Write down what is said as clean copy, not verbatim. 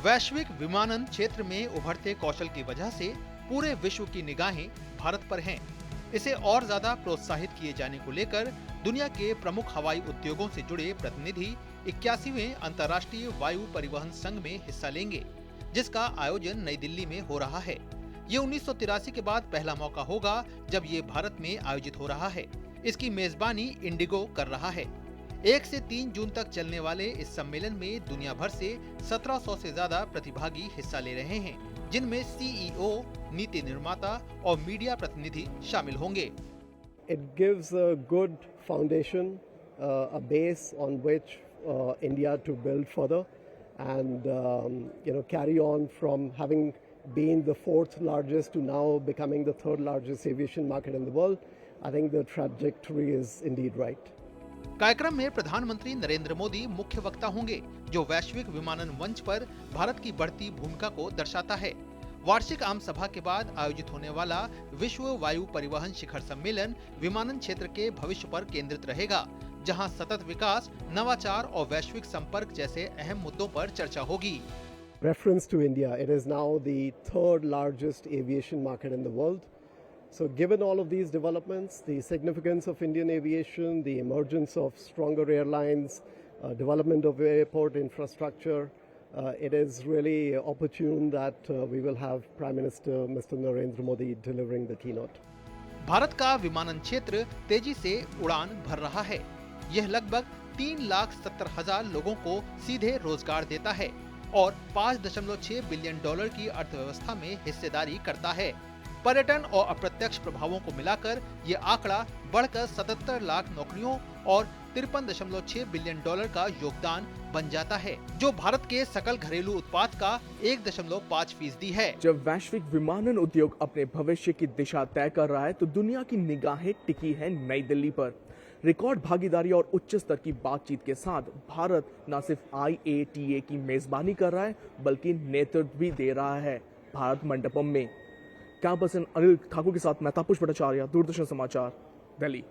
वैश्विक विमानन क्षेत्र में उभरते कौशल की वजह से पूरे विश्व की निगाहें भारत पर हैं। इसे और ज्यादा प्रोत्साहित किए जाने को लेकर दुनिया के प्रमुख हवाई उद्योगों से जुड़े प्रतिनिधि 81वें अंतर्राष्ट्रीय वायु परिवहन संघ में हिस्सा लेंगे, जिसका आयोजन नई दिल्ली में हो रहा है। ये 1983 के बाद पहला मौका होगा जब ये भारत में आयोजित हो रहा है। इसकी मेजबानी इंडिगो कर रहा है। 1 से 3 जून तक चलने वाले इस सम्मेलन में दुनिया भर से 1700 से ज्यादा प्रतिभागी हिस्सा ले रहे हैं, जिनमें सीईओ, नीति निर्माता और मीडिया प्रतिनिधि शामिल होंगे। It gives a good foundation, a base on which India to build further and carry on from having been the 4th largest to now becoming the 3rd largest aviation market in the world. I think the trajectory is indeed right. कार्यक्रम में प्रधानमंत्री नरेंद्र मोदी मुख्य वक्ता होंगे, जो वैश्विक विमानन मंच पर भारत की बढ़ती भूमिका को दर्शाता है। वार्षिक आम सभा के बाद आयोजित होने वाला विश्व वायु परिवहन शिखर सम्मेलन विमानन क्षेत्र के भविष्य पर केंद्रित रहेगा, जहां सतत विकास, नवाचार और वैश्विक संपर्क जैसे अहम मुद्दों पर चर्चा होगी। Reference to India, it is now the 3rd largest aviation market in the world. So given all of these developments, the significance of Indian aviation, the emergence of stronger airlines, development of airport infrastructure, it is really opportune that we will have Prime Minister Mr. Narendra Modi delivering the keynote. Bharat का विमानन क्षेत्र तेजी से उड़ान भर रहा है। यह लगभग 3,70,000 लोगों को सीधे रोजगार देता है और $5.6 बिलियन की अर्थव्यवस्था में हिस्सेदारी करता है। पर्यटन और अप्रत्यक्ष प्रभावों को मिलाकर ये आंकड़ा बढ़कर 77 लाख नौकरियों और $53.6 बिलियन का योगदान बन जाता है, जो भारत के सकल घरेलू उत्पाद का 1.5% है। जब वैश्विक विमानन उद्योग अपने भविष्य की दिशा तय कर रहा है, तो दुनिया की निगाहें टिकी हैं नई दिल्ली पर। रिकॉर्ड भागीदारी और उच्च स्तर की बातचीत के साथ भारत न सिर्फ IATA की मेजबानी कर रहा है, बल्कि नेतृत्व भी दे रहा है भारत मंडपम में। कैंपस अनिल ठाकुर के साथ मैं तापुष भट्टाचार्य, दूरदर्शन समाचार, दिल्ली।